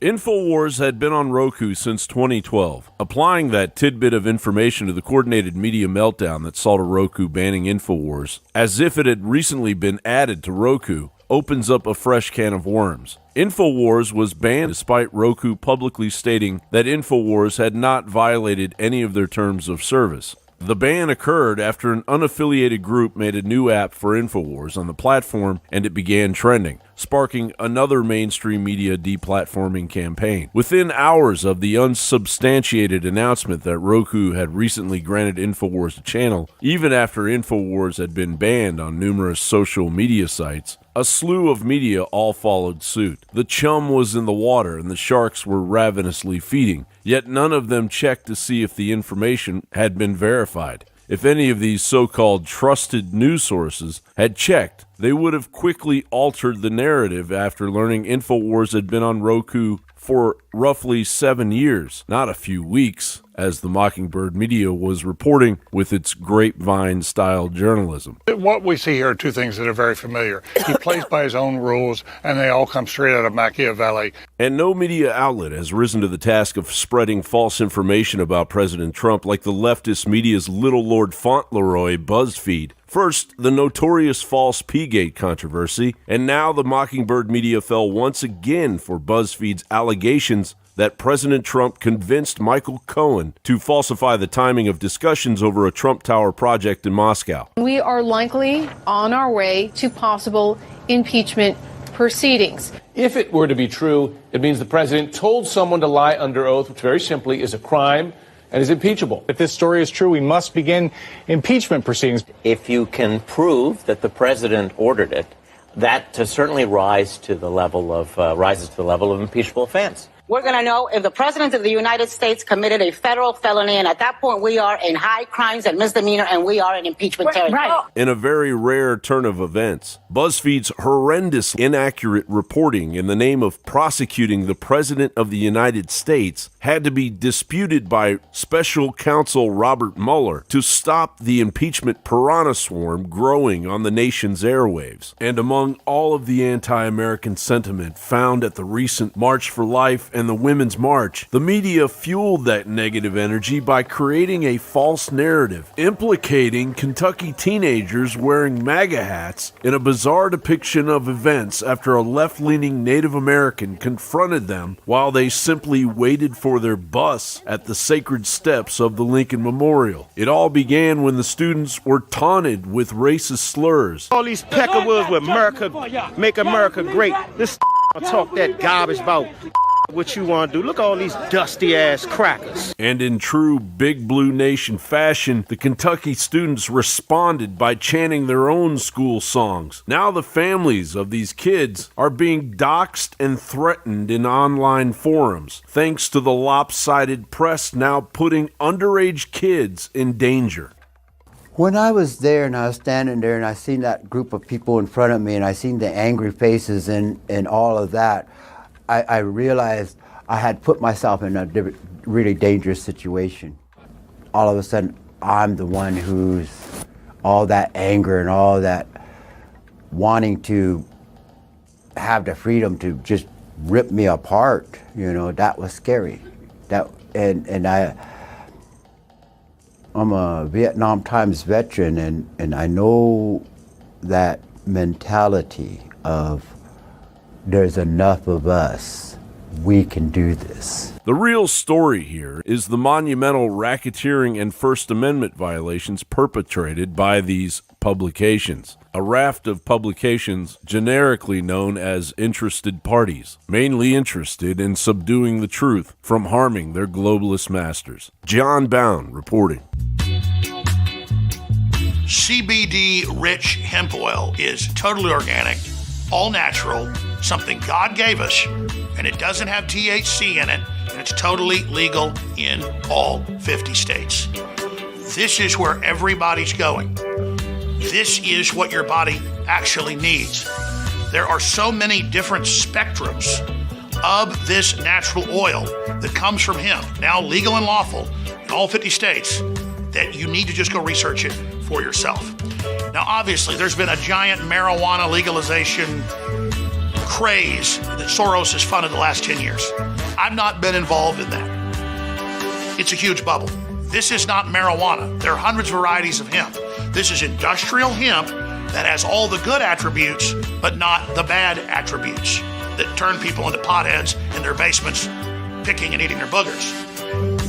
InfoWars had been on Roku since 2012. Applying that tidbit of information to the coordinated media meltdown that saw to Roku banning InfoWars, as if it had recently been added to Roku, opens up a fresh can of worms. InfoWars was banned despite Roku publicly stating that InfoWars had not violated any of their terms of service. The ban occurred after an unaffiliated group made a new app for InfoWars on the platform and it began trending, sparking another mainstream media deplatforming campaign. Within hours of the unsubstantiated announcement that Roku had recently granted InfoWars a channel, even after InfoWars had been banned on numerous social media sites, a slew of media all followed suit. The chum was in the water and the sharks were ravenously feeding, yet none of them checked to see if the information had been verified. If any of these so-called trusted news sources had checked, they would have quickly altered the narrative after learning InfoWars had been on Roku for roughly 7 years, not a few weeks, as the Mockingbird media was reporting with its grapevine-style journalism. What we see here are two things that are very familiar. He plays by his own rules, and they all come straight out of Machiavelli. And no media outlet has risen to the task of spreading false information about President Trump like the leftist media's Little Lord Fauntleroy BuzzFeed. First, the notorious false P-Gate controversy, and now the Mockingbird media fell once again for BuzzFeed's allegations that President Trump convinced Michael Cohen to falsify the timing of discussions over a Trump Tower project in Moscow. We are likely on our way to possible impeachment proceedings. If it were to be true, it means the president told someone to lie under oath, which very simply is a crime and is impeachable. If this story is true, we must begin impeachment proceedings. If you can prove that the president ordered it, that certainly rises to the level of impeachable offense. We're going to know if the president of the United States committed a federal felony, and at that point we are in high crimes and misdemeanor, and we are in impeachment territory. Right. In a very rare turn of events, BuzzFeed's horrendous inaccurate reporting in the name of prosecuting the president of the United States had to be disputed by special counsel Robert Mueller to stop the impeachment piranha swarm growing on the nation's airwaves. And among all of the anti-American sentiment found at the recent March for Life and the Women's March, the media fueled that negative energy by creating a false narrative implicating Kentucky teenagers wearing MAGA hats in a bizarre depiction of events after a left-leaning Native American confronted them while they simply waited for their bus at the sacred steps of the Lincoln Memorial. It all began when the students were taunted with racist slurs. All these peckerwoods with America, make America great. This talk that garbage about what you want to do. Look at all these dusty-ass crackers. And in true Big Blue Nation fashion, the Kentucky students responded by chanting their own school songs. Now the families of these kids are being doxxed and threatened in online forums, thanks to the lopsided press now putting underage kids in danger. When I was there and I was standing there and I seen that group of people in front of me and I seen the angry faces and all of that, I realized I had put myself in a really dangerous situation. All of a sudden, I'm the one who's all that anger and all that wanting to have the freedom to just rip me apart. You know, that was scary. I'm a Vietnam Times veteran, and I know that mentality of there's enough of us, we can do this. The real story here is the monumental racketeering and First Amendment violations perpetrated by these publications. A raft of publications generically known as interested parties, mainly interested in subduing the truth from harming their globalist masters. John Bound reporting. CBD-rich hemp oil is totally organic, all natural, something God gave us, and it doesn't have THC in it, and it's totally legal in all 50 states. This is where everybody's going. This is what your body actually needs. There are so many different spectrums of this natural oil that comes from hemp, now legal and lawful in all 50 states, that you need to just go research it for yourself. Now, obviously, there's been a giant marijuana legalization craze that Soros has funded the last 10 years. I've not been involved in that. It's a huge bubble. This is not marijuana. There are hundreds of varieties of hemp. This is industrial hemp that has all the good attributes, but not the bad attributes that turn people into potheads in their basements, picking and eating their boogers.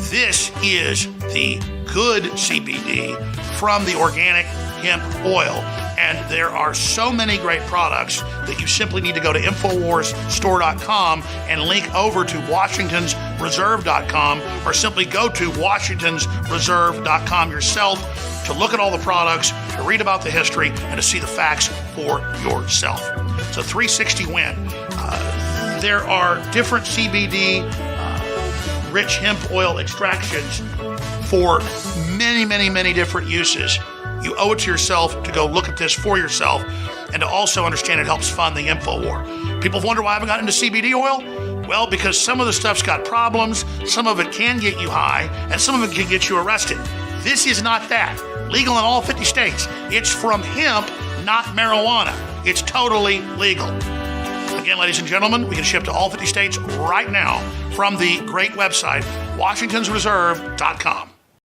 This is the good CBD from the organic hemp oil. And there are so many great products that you simply need to go to InfoWarsStore.com and link over to WashingtonsReserve.com, or simply go to WashingtonsReserve.com yourself to look at all the products, to read about the history, and to see the facts for yourself. So 360 win. There are different CBD rich hemp oil extractions for many, many, many different uses. You owe it to yourself to go look at this for yourself and to also understand it helps fund the info war. People wonder why I haven't gotten into CBD oil. Well, because some of the stuff's got problems, some of it can get you high, and some of it can get you arrested. This is not that. Legal in all 50 states. It's from hemp, not marijuana. It's totally legal. Again, ladies and gentlemen, we can ship to all 50 states right now from the great website, WashingtonsReserve.com.